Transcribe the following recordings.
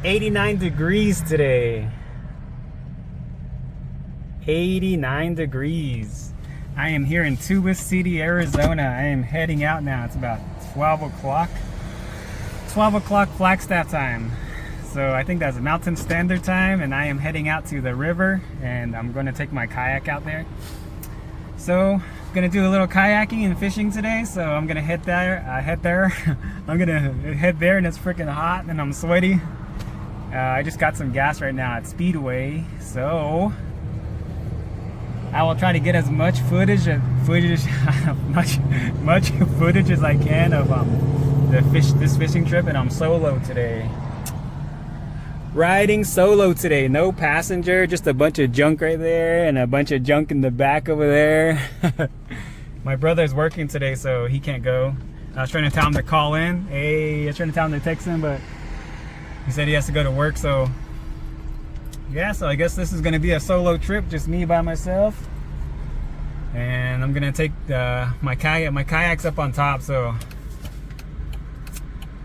89 degrees today. 89 degrees. I am here in Tuba City, Arizona. I am heading out now. It's about 12 o'clock. 12 o'clock Flagstaff time. So I think that's Mountain Standard Time, and I am heading out to the river, and I'm going to take my kayak out there. So I'm going to do a little kayaking and fishing today. So I'm going to head there. I'm going to head there, and it's freaking hot, and I'm sweaty. I just got some gas right now at Speedway, so I will try to get as much footage as I can of this fishing trip. And I'm solo today, riding solo today. No passenger, just a bunch of junk right there and a bunch of junk in the back over there. My brother's working today, so he can't go. I was trying to tell him to call in. I was trying to tell him to text him, but he said he has to go to work. So yeah, so I guess this is gonna be a solo trip, just me by myself. And I'm gonna take my kayak's up on top, so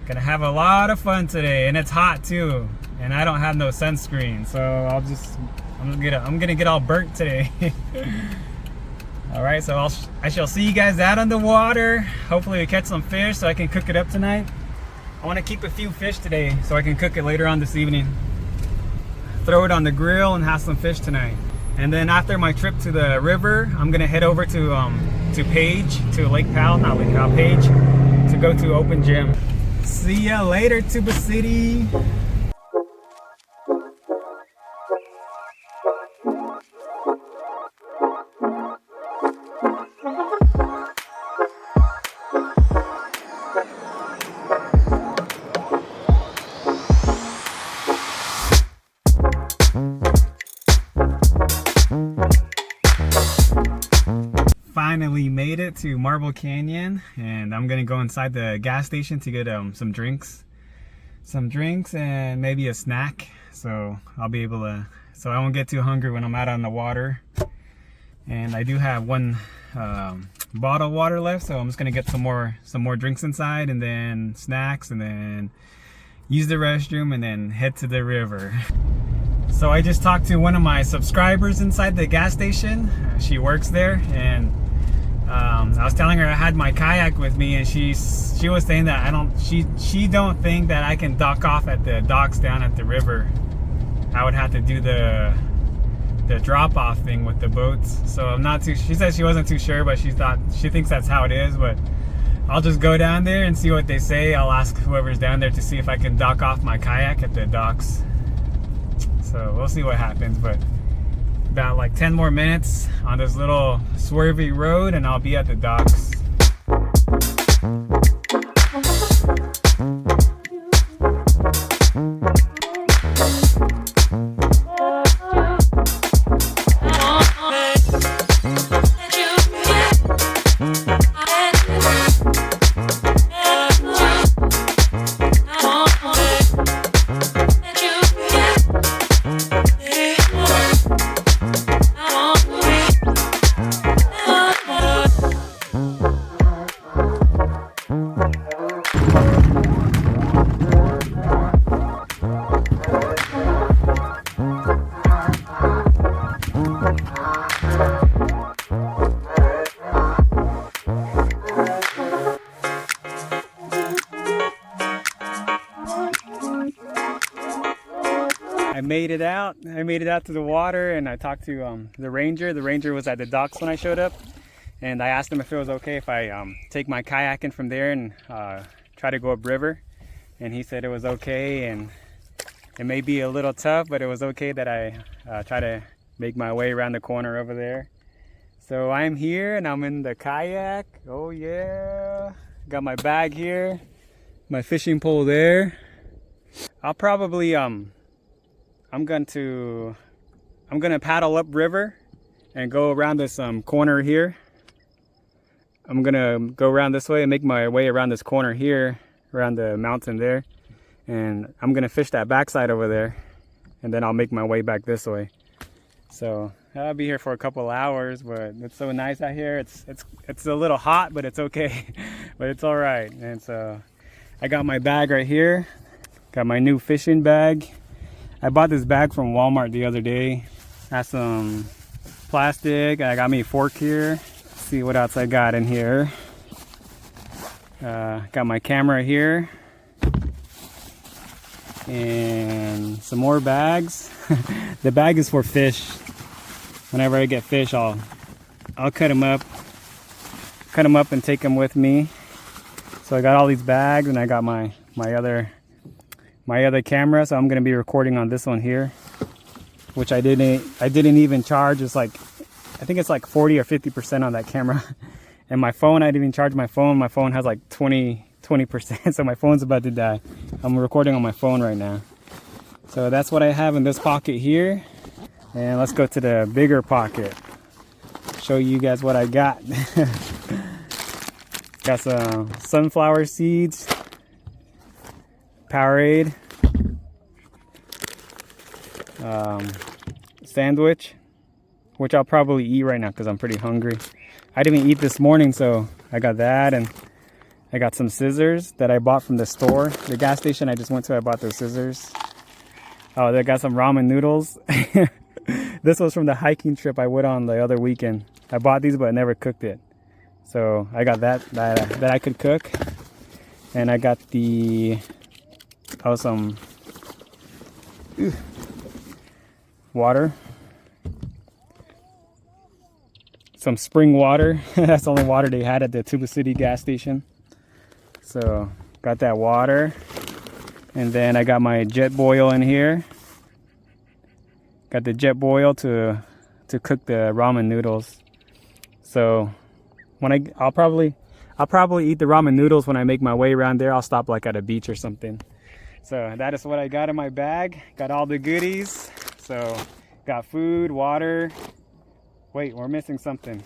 gonna have a lot of fun today. And it's hot too, and I don't have no sunscreen, so I'm gonna get all burnt today. All right, so I shall see you guys out on the water. Hopefully we catch some fish so I can cook it up tonight. I want to keep a few fish today so I can cook it later on this evening. Throw it on the grill and have some fish tonight. And then after my trip to the river, I'm gonna head over to Page, to Lake Powell, not Lake Powell, Page, to go to Open Gym. See ya later, Tuba City. Finally made it to Marble Canyon, and I'm gonna go inside the gas station to get some drinks and maybe a snack, so I'll be able to, so I won't get too hungry when I'm out on the water. And I do have one bottle of water left, so I'm just gonna get some more drinks inside, and then snacks, and then use the restroom, and then head to the river. So I just talked to one of my subscribers inside the gas station. She works there, and I was telling her I had my kayak with me, and she was saying that she don't think that I can dock off at the docks down at the river. I would have to do the drop-off thing with the boats. So I'm not too, she said she wasn't too sure, but she thinks that's how it is. But I'll just go down there and see what they say. I'll ask whoever's down there to see if I can dock off my kayak at the docks. So we'll see what happens, but about like 10 more minutes on this little swervy road and I'll be at the docks. I made it out to the water, and I talked to the ranger. The ranger was at the docks when I showed up, and I asked him if it was okay if I take my kayak in from there and try to go upriver, and he said it was okay, and it may be a little tough, but it was okay that I try to make my way around the corner over there. So I'm here and I'm in the kayak. Oh yeah, got my bag here, my fishing pole there. I'll probably I'm gonna paddle up river and go around this corner here. I'm gonna go around this way and make my way around this corner here, around the mountain there, and I'm gonna fish that backside over there, and then I'll make my way back this way. So I'll be here for a couple hours, but it's so nice out here. It's a little hot, but it's okay. But it's all right. And so I got my bag right here. Got my new fishing bag. I bought this bag from Walmart the other day. Has some plastic. I got me a fork here. Let's see what else I got in here. Got my camera here. And some more bags. The bag is for fish. Whenever I get fish, I'll cut them up and take them with me. So I got all these bags, and I got my other camera. So I'm gonna be recording on this one here, which I didn't even charge. It's like, I think it's like 40 or 50% on that camera. And my phone, I didn't even charge my phone. My phone has like 20%, so my phone's about to die. I'm recording on my phone right now. So that's what I have in this pocket here. And let's go to the bigger pocket. Show you guys what I got. Got some sunflower seeds, Powerade, sandwich, which I'll probably eat right now because I'm pretty hungry. I didn't even eat this morning, so I got that, and I got some scissors that I bought from the store. The gas station I just went to, I bought those scissors. Oh, they got some ramen noodles. This was from the hiking trip I went on the other weekend. I bought these, but I never cooked it. So I got that I could cook. And I got some water. Some spring water. That's the only water they had at the Tuba City gas station. So got that water. And then I got my jet boil in here. Got the jet boil to cook the ramen noodles. So when I'll probably eat the ramen noodles when I make my way around there. I'll stop like at a beach or something. So that is what I got in my bag. Got all the goodies. So got food, water. Wait, we're missing something.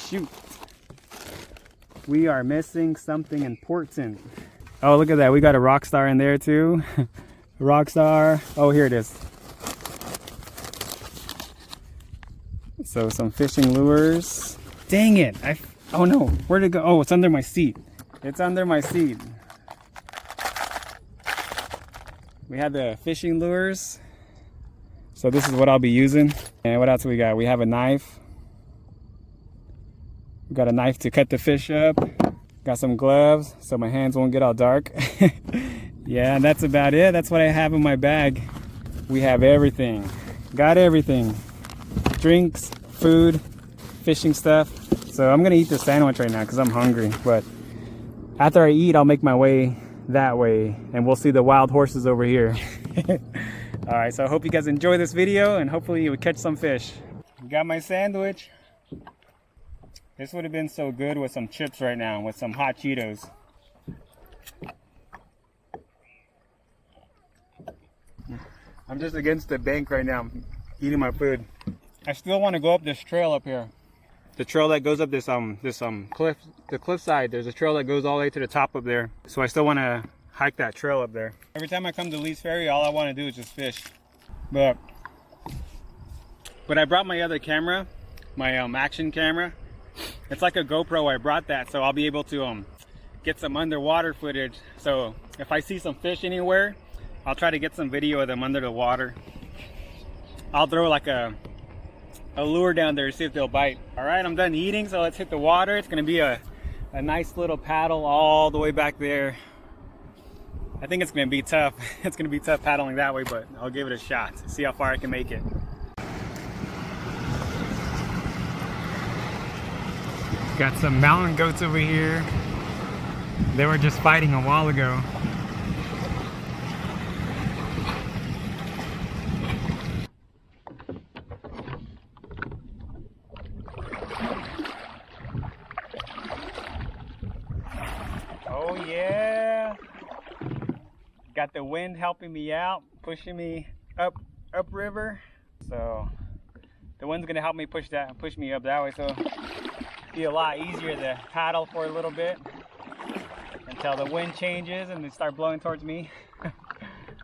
Shoot. We are missing something important. Oh, look at that. We got a rock star in there too. Rock star. Oh, here it is. So some fishing lures. Dang it. Oh no. Where'd it go? Oh, it's under my seat. It's under my seat. We had the fishing lures. So this is what I'll be using. And what else we got? We have a knife. We got a knife to cut the fish up. Got some gloves so my hands won't get all dark. Yeah, that's about it. That's what I have in my bag. We have everything. Got everything. Drinks, food, fishing stuff. So I'm gonna eat the sandwich right now because I'm hungry. But after I eat, I'll make my way that way and we'll see the wild horses over here. All right, so I hope you guys enjoy this video and hopefully you will catch some fish. Got my sandwich. This would have been so good with some chips right now, with some hot Cheetos. I'm just against the bank right now, eating my food. I still want to go up this trail up here. The trail that goes up this cliff, the cliffside. There's a trail that goes all the way to the top up there. So I still want to hike that trail up there. Every time I come to Lee's Ferry, all I want to do is just fish. But I brought my other camera, my action camera. It's like a GoPro. I brought that so I'll be able to get some underwater footage. So if I see some fish anywhere, I'll try to get some video of them under the water. I'll throw like a lure down there to see if they'll bite. All right, I'm done eating, so let's hit the water. It's gonna be a nice little paddle all the way back there. I think it's gonna be tough. It's gonna be tough paddling that way, but I'll give it a shot. See how far I can make it. Got some mountain goats over here. They were just fighting a while ago. Oh yeah. Got the wind helping me out, pushing me upriver. So the wind's gonna help me push me up that way. So be a lot easier to paddle for a little bit until the wind changes and they start blowing towards me.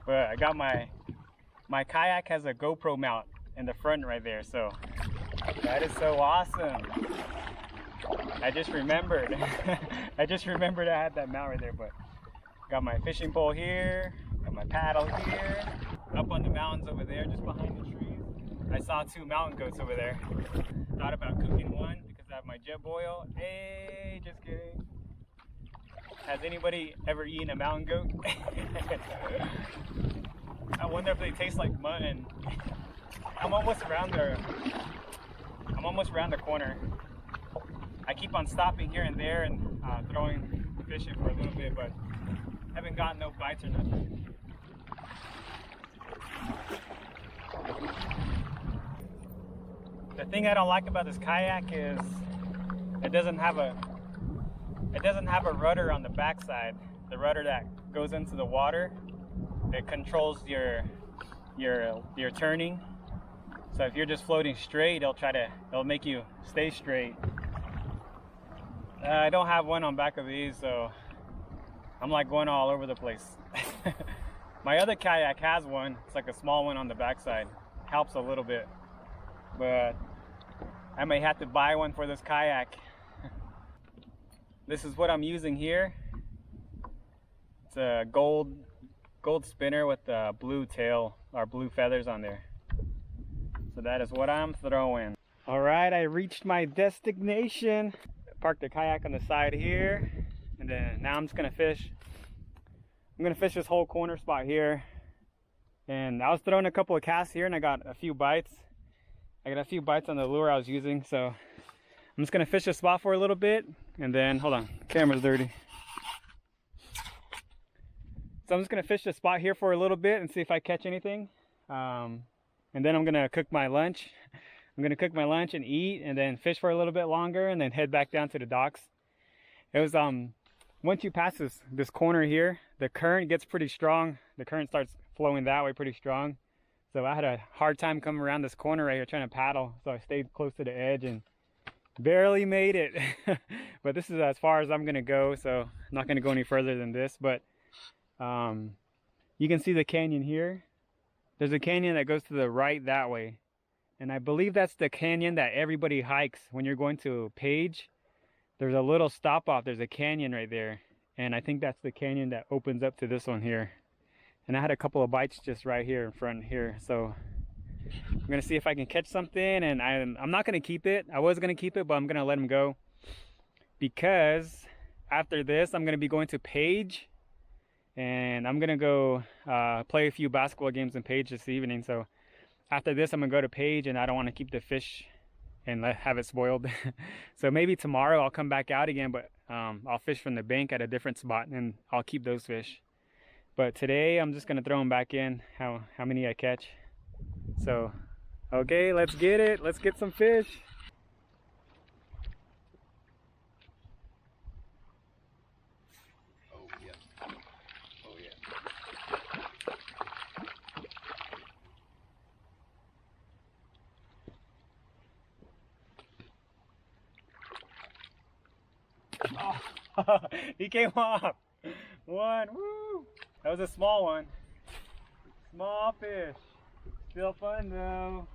But I got my kayak has a GoPro mount in the front right there, so that is so awesome. I just remembered. I just remembered I had that mount right there, but got my fishing pole here, got my paddle here. Up on the mountains over there, just behind the trees, I saw 2 mountain goats over there. Thought about cooking one because I have my jet boil. Hey, just kidding. Has anybody ever eaten a mountain goat? I wonder if they taste like mutton. I'm almost around the corner. I keep on stopping here and there and throwing fishing for a little bit, but haven't gotten no bites or nothing. The thing I don't like about this kayak is it doesn't have a rudder on the backside. The rudder that goes into the water, it controls your turning. So if you're just floating straight, it'll make you stay straight. I don't have one on back of these, so I'm like going all over the place. My other kayak has one. It's like a small one on the backside. Helps a little bit, but I may have to buy one for this kayak. This is what I'm using here. It's a gold spinner with a blue tail or blue feathers on there. So that is what I'm throwing. All right, I reached my destination. Parked the kayak on the side here, and then now I'm just gonna fish. I'm gonna fish this whole corner spot here. And I was throwing a couple of casts here and I got a few bites. I got a few bites on the lure I was using, so I'm just gonna fish this spot for a little bit, and then, hold on, camera's dirty. So I'm just gonna fish the spot here for a little bit and see if I catch anything. And then I'm gonna cook my lunch. I'm gonna cook my lunch and eat, and then fish for a little bit longer, and then head back down to the docks. It was once you pass this corner here, the current gets pretty strong. The current starts flowing that way pretty strong. So I had a hard time coming around this corner right here trying to paddle. So I stayed close to the edge and barely made it. But this is as far as I'm gonna go, so I'm not gonna go any further than this. But you can see the canyon here. There's a canyon that goes to the right that way. And I believe that's the canyon that everybody hikes when you're going to Page. There's a little stop off. There's a canyon right there. And I think that's the canyon that opens up to this one here. And I had a couple of bites just right here in front here. So I'm gonna see if I can catch something, and I'm not gonna keep it. I was gonna keep it, but I'm gonna let him go. Because after this, I'm gonna be going to Page. And I'm gonna go play a few basketball games in Page this evening. So after this, I'm gonna go to Page, and I don't want to keep the fish and have it spoiled. So maybe tomorrow I'll come back out again, but I'll fish from the bank at a different spot, and I'll keep those fish. But today I'm just gonna throw them back in, how many I catch. So okay, let's get it. Let's get some fish. Oh, he came off. One, woo! That was a small one. Small fish. Still fun though.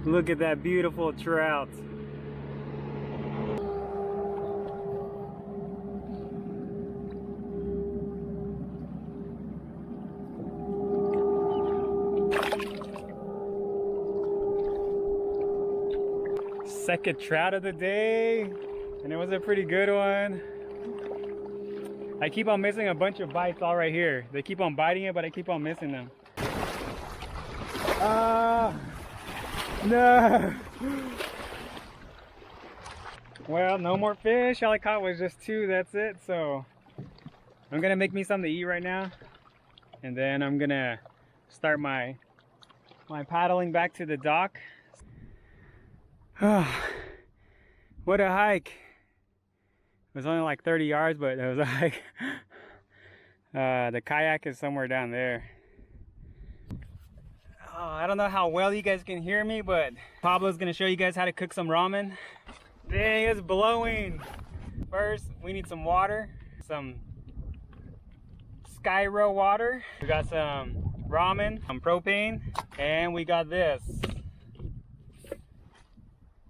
Look at that beautiful trout. Second trout of the day, and it was a pretty good one. I keep on missing a bunch of bites all right here. They keep on biting it, but I keep on missing them. No. Well, no more fish. All I caught was just 2. That's it. So I'm gonna make me something to eat right now, and then I'm gonna start my paddling back to the dock. What a hike. It was only like 30 yards, but it was a hike. The kayak is somewhere down there. Oh, I don't know how well you guys can hear me, but Pablo's gonna show you guys how to cook some ramen. Dang, it's blowing. First, we need some water, some Skyro water. We got some ramen, some propane, and we got this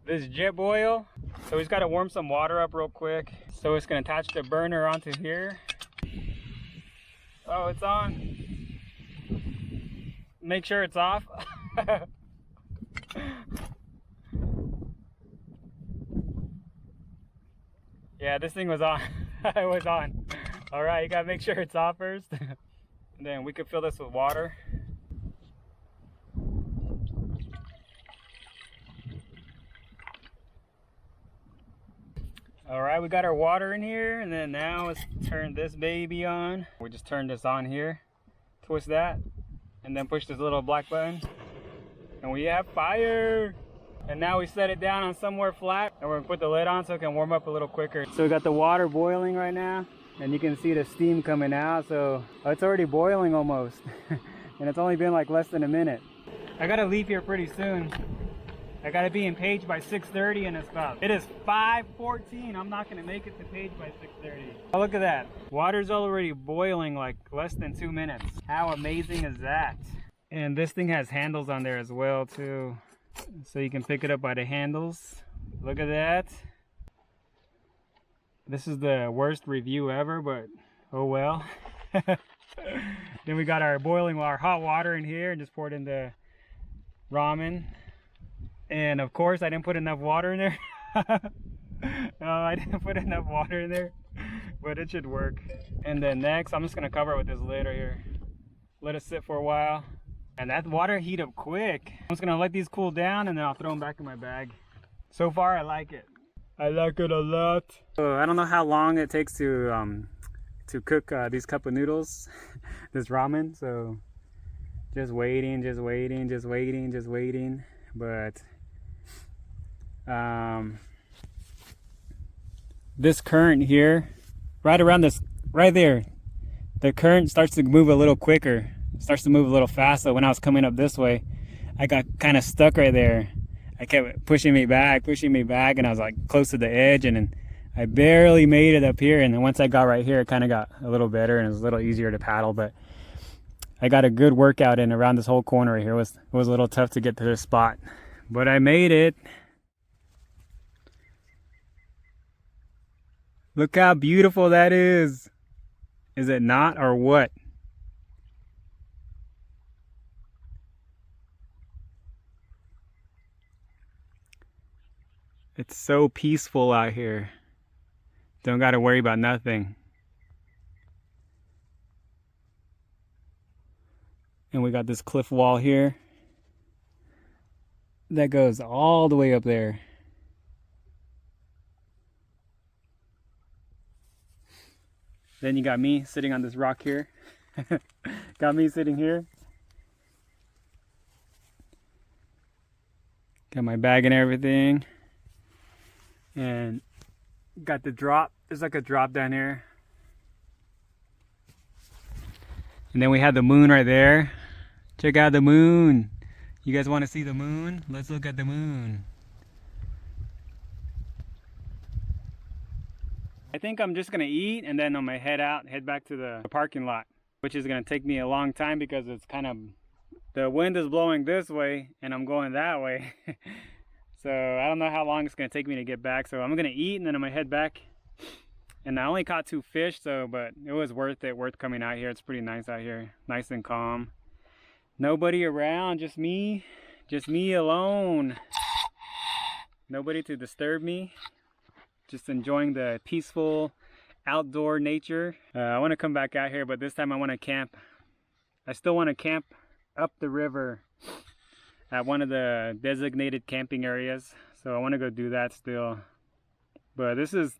jet oil. So we just gotta warm some water up real quick. So it's gonna attach the burner onto here. Oh, it's on. Make sure it's off. Yeah, this thing was on. It was on. All right, you gotta make sure it's off first. And then we could fill this with water. All right, we got our water in here, and then now let's turn this baby on. We just turn this on here, twist that, and then push this little black button, and we have fire. And now we set it down on somewhere flat, and we're gonna put the lid on so it can warm up a little quicker. So we got the water boiling right now, and you can see the steam coming out. So it's already boiling almost, and it's only been like less than a minute. I gotta leave here pretty soon. I gotta be in Page by 6:30, and it is 5:14. I'm not gonna make it to Page by 6:30. Oh, look at that. Water's already boiling like less than 2 minutes. How amazing is that? And this thing has handles on there as well too. So you can pick it up by the handles. Look at that. This is the worst review ever, but oh well. Then we got our hot water in here, and just poured in the ramen. And of course I didn't put enough water in there. No, I didn't put enough water in there, but it should work. And then next, I'm just gonna cover it with this lid right here. Let it sit for a while. And that water heat up quick. I'm just gonna let these cool down, and then I'll throw them back in my bag. So far, I like it. I like it a lot. So I don't know how long it takes to cook these cup of noodles, this ramen. So just waiting, just waiting, just waiting, just waiting. But this current here, right around this, right there, the current starts to move a little quicker. Starts to move a little fast. So when I was coming up this way, I got kind of stuck right there. I kept pushing me back, and I was like close to the edge, and then I barely made it up here. And then once I got right here, it kind of got a little better, and it was a little easier to paddle. But I got a good workout in around this whole corner right here. It was a little tough to get to this spot, but I made it. Look how beautiful that is. Is it not, or what? It's so peaceful out here. Don't got to worry about nothing. And we got this cliff wall here that goes all the way up there. Then you got me sitting on this rock here. Got me sitting here. Got my bag and everything. And got the drop. There's like a drop down here. And then we have the moon right there. Check out the moon. You guys want to see the moon? Let's look at the moon. I think I'm just gonna eat, and then I'm gonna head back to the parking lot, which is gonna take me a long time because it's kind of, the wind is blowing this way and I'm going that way. So I don't know how long it's gonna take me to get back. So I'm gonna eat, and then I'm gonna head back. And I only caught 2 fish, but it was worth it, worth coming out here. It's pretty nice out here, nice and calm. Nobody around, just me alone. Nobody to disturb me. Just enjoying the peaceful outdoor nature. I want to come back out here, but this time I want to camp. I still want to camp up the river at one of the designated camping areas. So I want to go do that still. But this is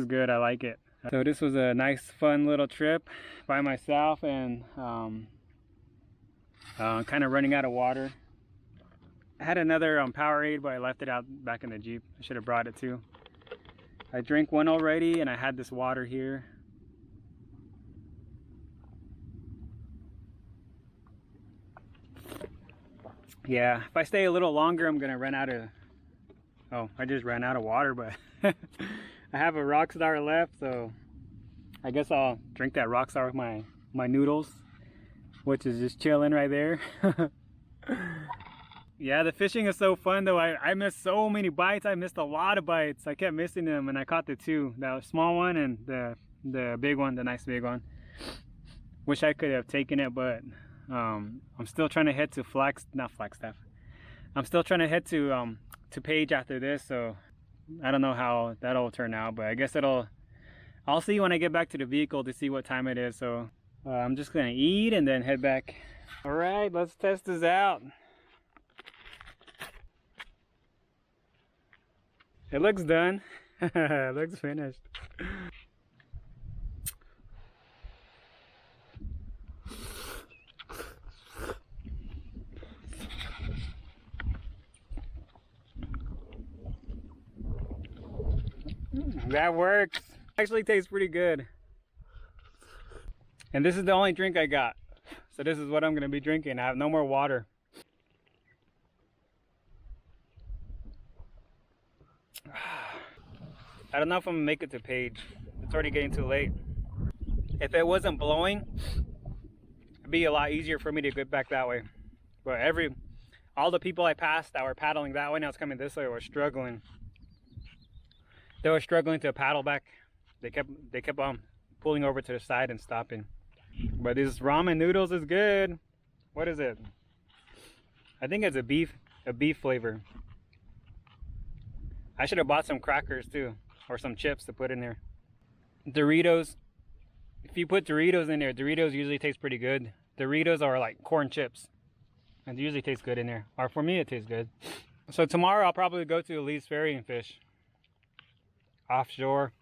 good. I like it. So this was a nice, fun little trip by myself, and kind of running out of water. I had another Powerade, but I left it out back in the Jeep. I should have brought it too. I drank one already, and I had this water here. Yeah, if I stay a little longer, I'm gonna run out of, oh, I just ran out of water, but I have a Rockstar left, so I guess I'll drink that Rockstar with my noodles, which is just chilling right there. Yeah, the fishing is so fun though. I missed so many bites. I missed a lot of bites. I kept missing them, and I caught the two, that small one and the big one, the nice big one. Wish I could have taken it, but I'm still trying to head to not Flagstaff. I'm still trying to head to Page after this, so I don't know how that'll turn out, but I guess I'll see when I get back to the vehicle to see what time it is. So I'm just gonna eat and then head back. All right, let's test this out. It looks done. It looks finished. That works. Actually tastes pretty good. And this is the only drink I got. So this is what I'm gonna be drinking. I have no more water. I don't know if I'm gonna make it to Page. It's already getting too late. If it wasn't blowing, it'd be a lot easier for me to get back that way. But all the people I passed that were paddling that way, now it's coming this way, were struggling. They were struggling to paddle back. They kept pulling over to the side and stopping. But this ramen noodles is good. What is it? I think it's a beef flavor. I should have bought some crackers too, or some chips to put in there. Doritos. If you put Doritos in there, Doritos usually taste pretty good. Doritos are like corn chips, and they usually taste good in there. Or for me, it tastes good. So tomorrow I'll probably go to Lee's Ferry and fish offshore.